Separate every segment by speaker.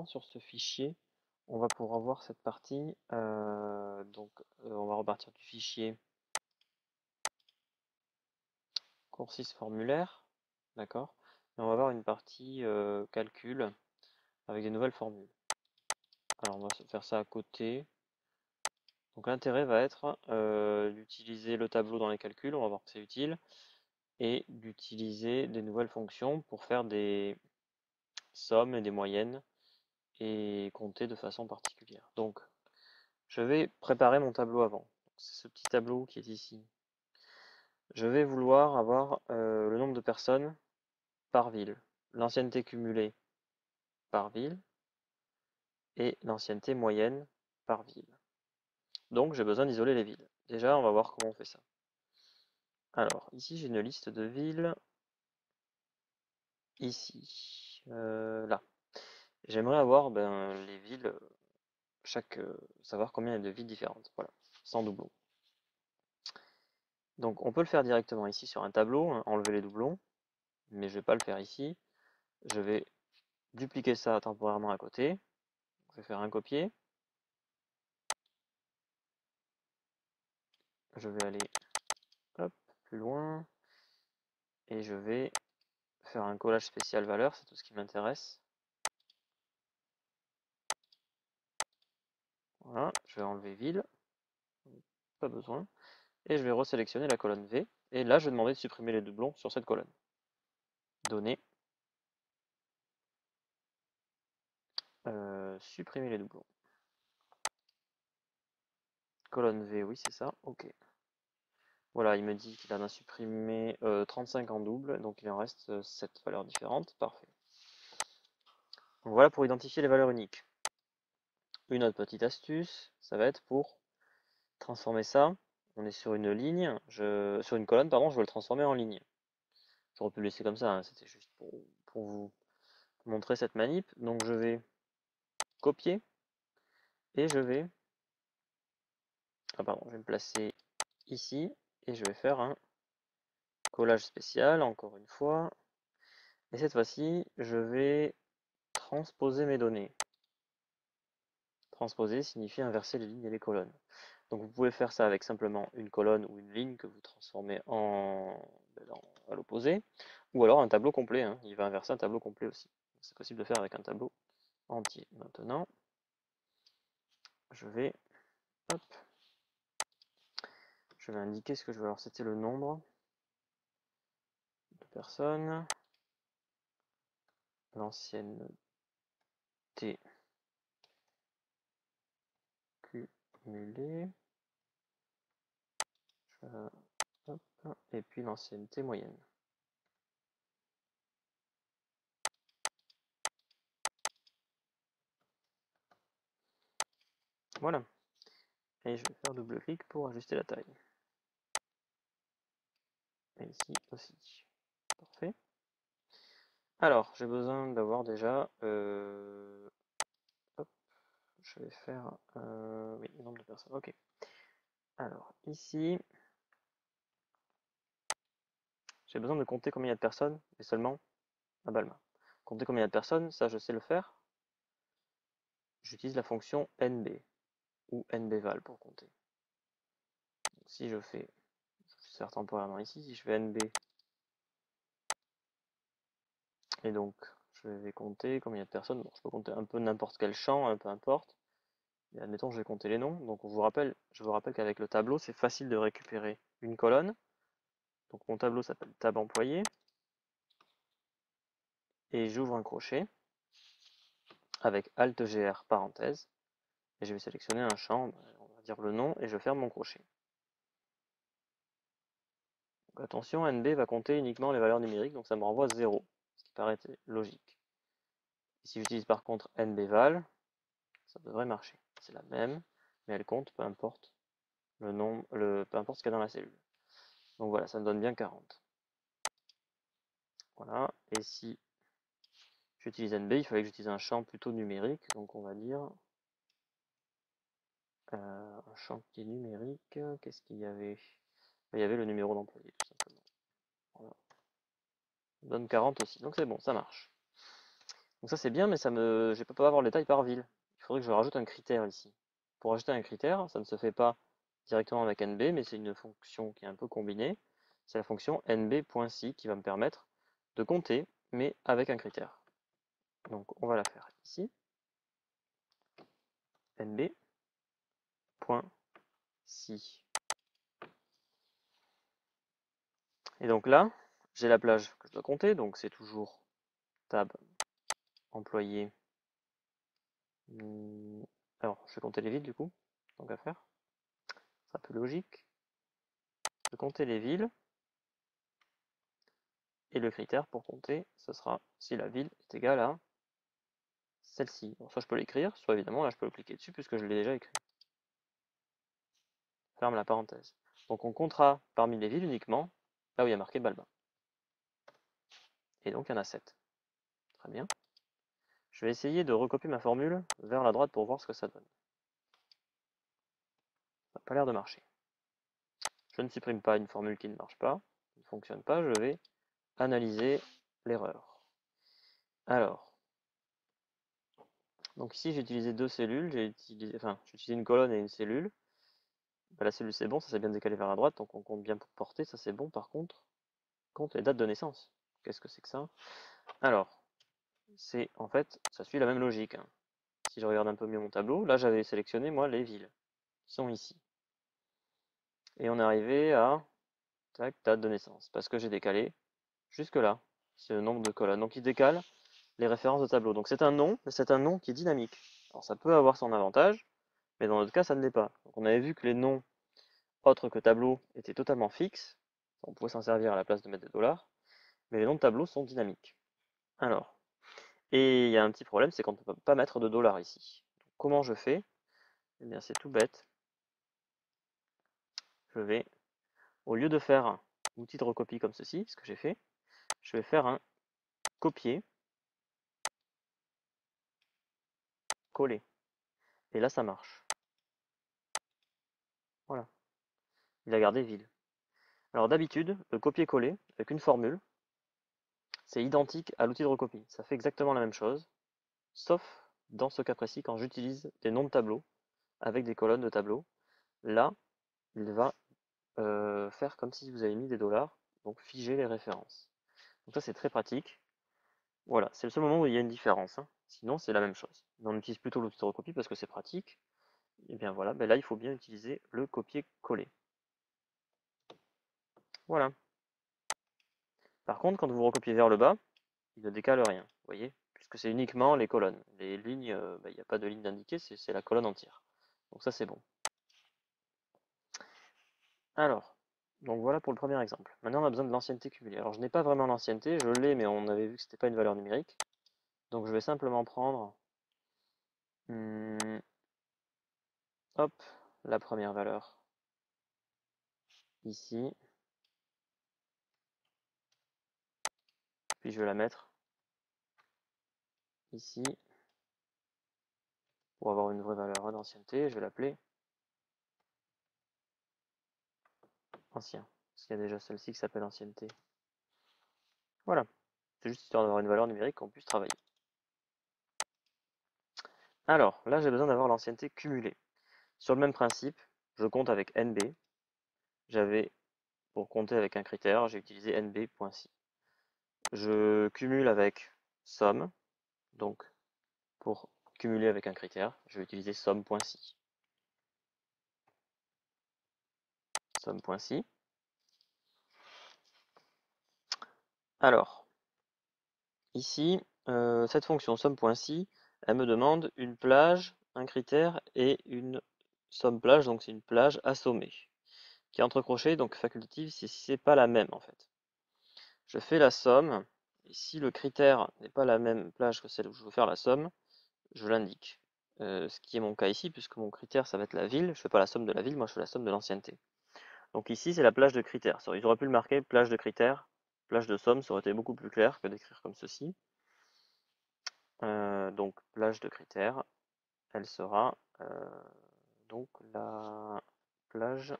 Speaker 1: maintenant, sur ce fichier, on va pouvoir voir cette partie. On va repartir du fichier coursice formulaire, d'accord? Et on va avoir une partie calcul avec des nouvelles formules. Alors on va faire ça à côté. Donc l'intérêt va être d'utiliser le tableau dans les calculs, on va voir que c'est utile, et d'utiliser des nouvelles fonctions pour faire des sommes et des moyennes et compter de façon particulière. Donc je vais préparer mon tableau avant. C'est ce petit tableau qui est ici. Je vais vouloir avoir le nombre de personnes par ville, l'ancienneté cumulée par ville et l'ancienneté moyenne par ville. Donc j'ai besoin d'isoler les villes. Déjà, on va voir comment on fait ça. Alors, ici j'ai une liste de villes, ici, là. J'aimerais avoir les villes, savoir combien il y a de villes différentes, voilà, sans doublons. Donc on peut le faire directement ici sur un tableau, hein, enlever les doublons, mais je ne vais pas le faire ici. Je vais dupliquer ça temporairement à côté. Je vais faire un copier. Je vais aller hop, plus loin. Et je vais faire un collage spécial valeur, c'est tout ce qui m'intéresse. Voilà, je vais enlever ville. Pas besoin. Et je vais resélectionner la colonne V. Et là, je vais demander de supprimer les doublons sur cette colonne. Données. Supprimer les doublons. Colonne V, oui, c'est ça. OK. Voilà, il me dit qu'il en a supprimé 35 en double, donc il en reste 7 valeurs différentes. Parfait. Donc voilà pour identifier les valeurs uniques. Une autre petite astuce, ça va être pour transformer ça. On est sur une ligne, sur une colonne, pardon, je veux le transformer en ligne. J'aurais pu le laisser comme ça, hein, c'était juste pour vous montrer cette manip. Donc je vais copier et je vais je vais me placer ici et je vais faire un collage spécial encore une fois. Et cette fois-ci, je vais transposer mes données. Transposer signifie inverser les lignes et les colonnes. Donc vous pouvez faire ça avec simplement une colonne ou une ligne que vous transformez à l'opposé, ou alors un tableau complet, hein. Il va inverser un tableau complet aussi. C'est possible de faire avec un tableau entier. Maintenant, je vais indiquer ce que je veux. Alors c'était le nombre de personnes, l'ancienneté cumulée, et puis l'ancienneté moyenne. Voilà. Et je vais faire double clic pour ajuster la taille. Et ici aussi. Parfait. Alors, j'ai besoin d'avoir déjà... je vais faire... oui, le nombre de personnes. Ok. Alors, ici... J'ai besoin de compter combien il y a de personnes, et seulement à Balma. Compter combien il y a de personnes, ça je sais le faire. J'utilise la fonction NB, ou NBval pour compter. Donc, si je fais... Je vais temporairement ici, si je fais NB... Et donc, je vais compter combien il y a de personnes. Bon, je peux compter un peu n'importe quel champ, peu importe. Et admettons, je vais compter les noms. Donc, je vous rappelle qu'avec le tableau, c'est facile de récupérer une colonne. Donc, mon tableau s'appelle Tab employé. Et j'ouvre un crochet avec Alt-GR parenthèse. Et je vais sélectionner un champ, on va dire le nom, et je ferme mon crochet. Donc, attention, NB va compter uniquement les valeurs numériques, donc ça me renvoie 0, ce qui paraît logique. Et si j'utilise par contre NBval, ça devrait marcher. C'est la même, mais elle compte peu importe le nombre, peu importe ce qu'il y a dans la cellule. Donc voilà, ça me donne bien 40. Voilà, et si j'utilise NB, il fallait que j'utilise un champ plutôt numérique, donc on va dire un champ qui est numérique. Qu'est-ce qu'il y avait? Il y avait le numéro d'employé, tout simplement. Voilà. Ça donne 40 aussi, donc c'est bon, ça marche. Donc ça c'est bien, mais je vais pas avoir le détail par ville. Il faudrait que je rajoute un critère ici. Pour ajouter un critère, ça ne se fait pas directement avec nb, mais c'est une fonction qui est un peu combinée. C'est la fonction nb.si qui va me permettre de compter, mais avec un critère. Donc on va la faire ici. nb.si. Et donc là, j'ai la plage que je dois compter, donc c'est toujours tab employé. Alors, je vais compter les villes du coup, donc à faire. C'est un peu logique. Je vais compter les villes. Et le critère pour compter, ce sera si la ville est égale à celle-ci. Soit je peux l'écrire, soit évidemment là je peux le cliquer dessus puisque je l'ai déjà écrit. Ferme la parenthèse. Donc on comptera parmi les villes uniquement là où il y a marqué Balba. Et donc il y en a 7. Très bien. Je vais essayer de recopier ma formule vers la droite pour voir ce que ça donne. Ça n'a pas l'air de marcher. Je ne supprime pas une formule qui ne marche pas, qui ne fonctionne pas, je vais analyser l'erreur. Alors, donc ici j'ai utilisé deux cellules, j'ai utilisé une colonne et une cellule. Bah, la cellule c'est bon, ça s'est bien décalé vers la droite, donc on compte bien pour porter, ça c'est bon. Par contre, compte les dates de naissance. Qu'est-ce que c'est que ça? Alors, c'est en fait, ça suit la même logique, hein. Si je regarde un peu mieux mon tableau, là j'avais sélectionné moi les villes qui sont ici. Et on est arrivé à tac, date de naissance, parce que j'ai décalé jusque là, c'est le nombre de colonnes. Donc il décale les références de tableau. Donc c'est un nom, mais c'est un nom qui est dynamique. Alors ça peut avoir son avantage, mais dans notre cas ça ne l'est pas. Donc on avait vu que les noms autres que tableau étaient totalement fixes. On pouvait s'en servir à la place de mettre des dollars, mais les noms de tableau sont dynamiques. Alors, et il y a un petit problème, c'est qu'on ne peut pas mettre de dollars ici. Donc, comment je fais? Eh bien, c'est tout bête. Je vais, au lieu de faire un outil de recopie comme ceci, ce que j'ai fait, je vais faire un copier, coller. Et là, ça marche. Voilà. Il a gardé ville. Alors d'habitude, le copier-coller avec une formule, c'est identique à l'outil de recopie. Ça fait exactement la même chose, sauf dans ce cas précis, quand j'utilise des noms de tableaux avec des colonnes de tableaux. Là, il va faire comme si vous avez mis des dollars, donc figer les références. Donc ça c'est très pratique. Voilà, c'est le seul moment où il y a une différence, hein. Sinon c'est la même chose. Mais on utilise plutôt l'outil de recopie parce que c'est pratique. Et bien voilà, ben là il faut bien utiliser le copier-coller. Voilà. Par contre, quand vous recopiez vers le bas, il ne décale rien, vous voyez, puisque c'est uniquement les colonnes. Les lignes, il n'y a pas de ligne indiquée, c'est la colonne entière. Donc ça c'est bon. Alors, donc voilà pour le premier exemple. Maintenant on a besoin de l'ancienneté cumulée. Alors je n'ai pas vraiment l'ancienneté, je l'ai, mais on avait vu que ce n'était pas une valeur numérique. Donc je vais simplement prendre hop, la première valeur ici, puis je vais la mettre ici pour avoir une vraie valeur d'ancienneté. Je vais l'appeler ancien, parce qu'il y a déjà celle-ci qui s'appelle ancienneté. Voilà, c'est juste histoire d'avoir une valeur numérique qu'on puisse travailler. Alors, là j'ai besoin d'avoir l'ancienneté cumulée. Sur le même principe, je compte avec nb. J'avais, pour compter avec un critère, j'ai utilisé nb.si. Je cumule avec somme, donc pour cumuler avec un critère, je vais utiliser somme.si. Somme.si. Alors, ici, cette fonction somme.si, elle me demande une plage, un critère et une somme plage, donc c'est une plage assommée, qui est entre crochets, donc facultative si c'est pas la même en fait. Je fais la somme, et si le critère n'est pas la même plage que celle où je veux faire la somme, je l'indique. Ce qui est mon cas ici, puisque mon critère ça va être la ville, je ne fais pas la somme de la ville, moi je fais la somme de l'ancienneté. Donc ici c'est la plage de critères. Ils auraient pu le marquer plage de critères, plage de somme, ça aurait été beaucoup plus clair que d'écrire comme ceci. Donc plage de critères, elle sera donc la plage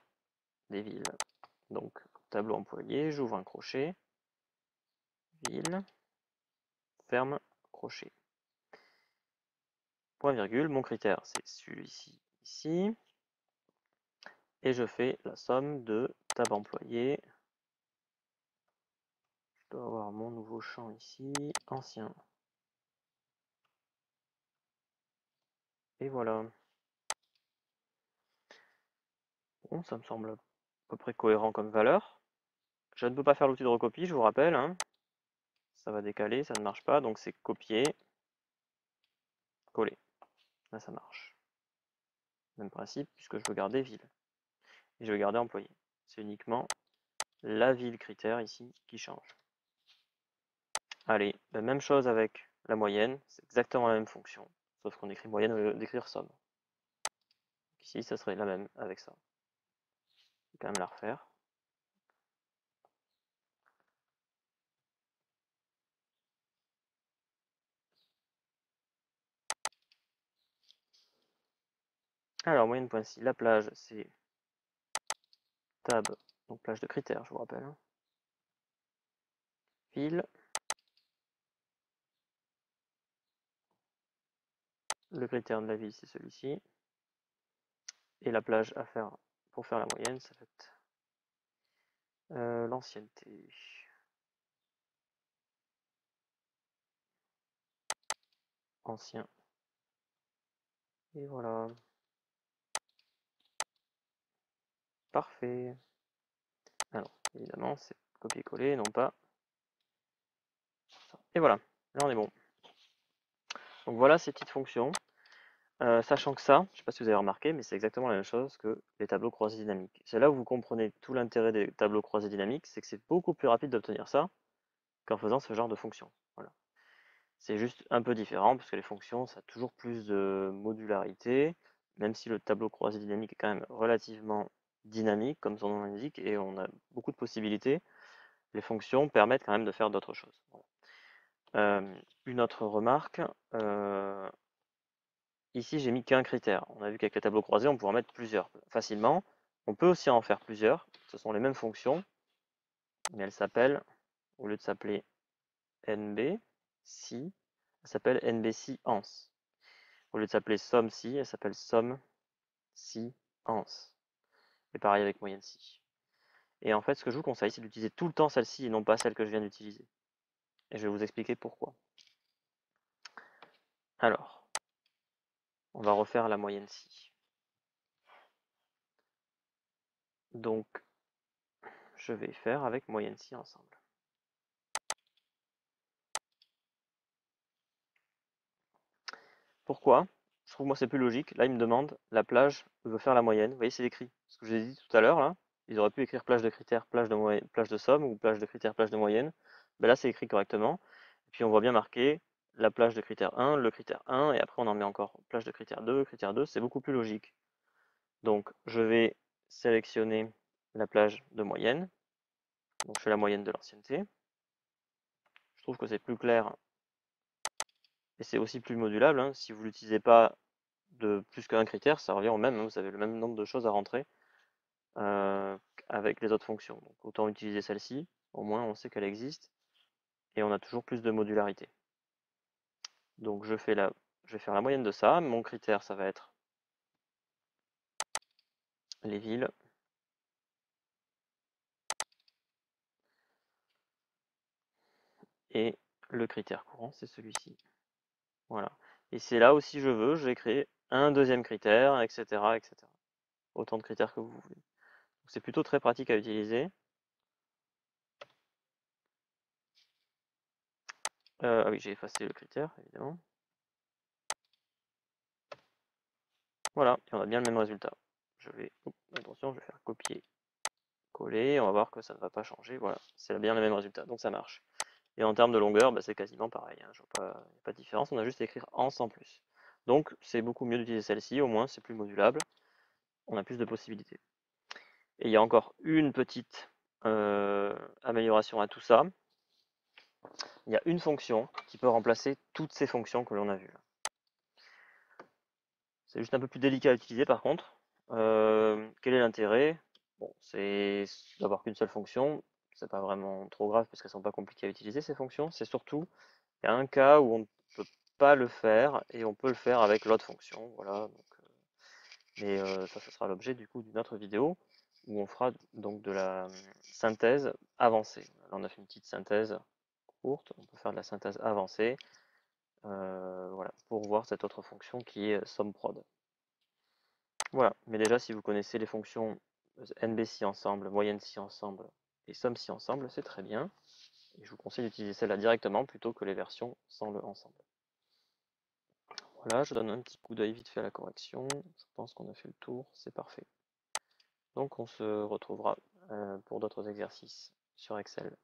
Speaker 1: des villes. Donc tableau employé, j'ouvre un crochet, ville, ferme, crochet. point virgule, mon critère c'est celui-ci, ici, et je fais la somme de tab employé. Je dois avoir mon nouveau champ ici, ancien. Et voilà. Bon, ça me semble à peu près cohérent comme valeur. Je ne peux pas faire l'outil de recopie, je vous rappelle, hein. Ça va décaler, ça ne marche pas, donc c'est copier, coller. Là, ça marche. Même principe, puisque je veux garder ville. Et je veux garder employé. C'est uniquement la ville critère ici qui change. Allez, la même chose avec la moyenne, c'est exactement la même fonction, sauf qu'on écrit moyenne au lieu d'écrire somme. Ici, ça serait la même avec ça. Je vais quand même la refaire. Alors, moyenne.si, la plage, c'est tab, donc plage de critères, je vous rappelle. Hein. Ville. Le critère de la ville, c'est celui-ci. Et la plage à faire pour faire la moyenne, ça va être l'ancienneté. Ancien. Et voilà. Parfait. Alors, évidemment, c'est copier-coller, non pas ça. Et voilà, là on est bon. Donc voilà ces petites fonctions. Sachant que ça, je ne sais pas si vous avez remarqué, mais c'est exactement la même chose que les tableaux croisés dynamiques. C'est là où vous comprenez tout l'intérêt des tableaux croisés dynamiques, c'est que c'est beaucoup plus rapide d'obtenir ça qu'en faisant ce genre de fonctions. Voilà. C'est juste un peu différent, parce que les fonctions, ça a toujours plus de modularité, même si le tableau croisé dynamique est quand même relativement dynamique, comme son nom l'indique, et on a beaucoup de possibilités. Les fonctions permettent quand même de faire d'autres choses. Voilà. Une autre remarque, ici j'ai mis qu'un critère. On a vu qu'avec les tableaux croisés, on pourra en mettre plusieurs facilement. On peut aussi en faire plusieurs. Ce sont les mêmes fonctions, mais elles s'appellent, au lieu de s'appeler NB, si, elles s'appellent NB si ans. Au lieu de s'appeler somme si, elle s'appelle somme si ans. Et pareil avec moyenne si. Et en fait, ce que je vous conseille, c'est d'utiliser tout le temps celle-ci et non pas celle que je viens d'utiliser. Et je vais vous expliquer pourquoi. Alors, on va refaire la moyenne si. Donc, je vais faire avec moyenne si ensemble. Pourquoi? Je trouve moi c'est plus logique. Là, il me demande la plage veut faire la moyenne. Vous voyez, c'est écrit. Ce que je vous ai dit tout à l'heure, là, ils auraient pu écrire plage de critères, plage de moyenne, plage de somme ou plage de critères, plage de moyenne. Ben là, c'est écrit correctement. Et puis on voit bien marqué la plage de critère 1, le critère 1, et après on en met encore plage de critère 2, c'est beaucoup plus logique. Donc je vais sélectionner la plage de moyenne. Donc je fais la moyenne de l'ancienneté. Je trouve que c'est plus clair et c'est aussi plus modulable. Hein. Si vous l'utilisez pas de plus qu'un critère, ça revient au même. Hein. Vous avez le même nombre de choses à rentrer avec les autres fonctions. Donc autant utiliser celle-ci. Au moins on sait qu'elle existe et on a toujours plus de modularité. Donc je vais faire la moyenne de ça. Mon critère, ça va être les villes. Et le critère courant, c'est celui-ci. Voilà. Et c'est là aussi je veux, je vais créer un deuxième critère, etc., etc. Autant de critères que vous voulez. C'est plutôt très pratique à utiliser. Ah oui, j'ai effacé le critère, évidemment. Voilà, et on a bien le même résultat. Attention, je vais faire copier, coller, on va voir que ça ne va pas changer. Voilà, c'est bien le même résultat, donc ça marche. Et en termes de longueur, bah, c'est quasiment pareil. Hein. Il n'y a pas de différence, on a juste à écrire ans en plus. Donc c'est beaucoup mieux d'utiliser celle-ci, au moins c'est plus modulable, on a plus de possibilités. Et il y a encore une petite amélioration à tout ça. Il y a une fonction qui peut remplacer toutes ces fonctions que l'on a vues. C'est juste un peu plus délicat à utiliser par contre. Quel est l'intérêt? Bon, c'est d'avoir qu'une seule fonction. C'est pas vraiment trop grave parce qu'elles sont pas compliquées à utiliser ces fonctions. C'est surtout, il y a un cas où on ne peut pas le faire et on peut le faire avec l'autre fonction. Voilà. Donc, mais ça, ce sera l'objet du coup d'une autre vidéo où on fera donc de la synthèse avancée. Là, on a fait une petite synthèse courte, on peut faire de la synthèse avancée, voilà, pour voir cette autre fonction qui est SUMPROD. Voilà, mais déjà si vous connaissez les fonctions NB si ensemble, moyenne si ensemble et somme si ensemble, c'est très bien. Et je vous conseille d'utiliser celle-là directement plutôt que les versions sans le ensemble. Voilà, je donne un petit coup d'œil vite fait à la correction. Je pense qu'on a fait le tour, c'est parfait. Donc on se retrouvera pour d'autres exercices sur Excel.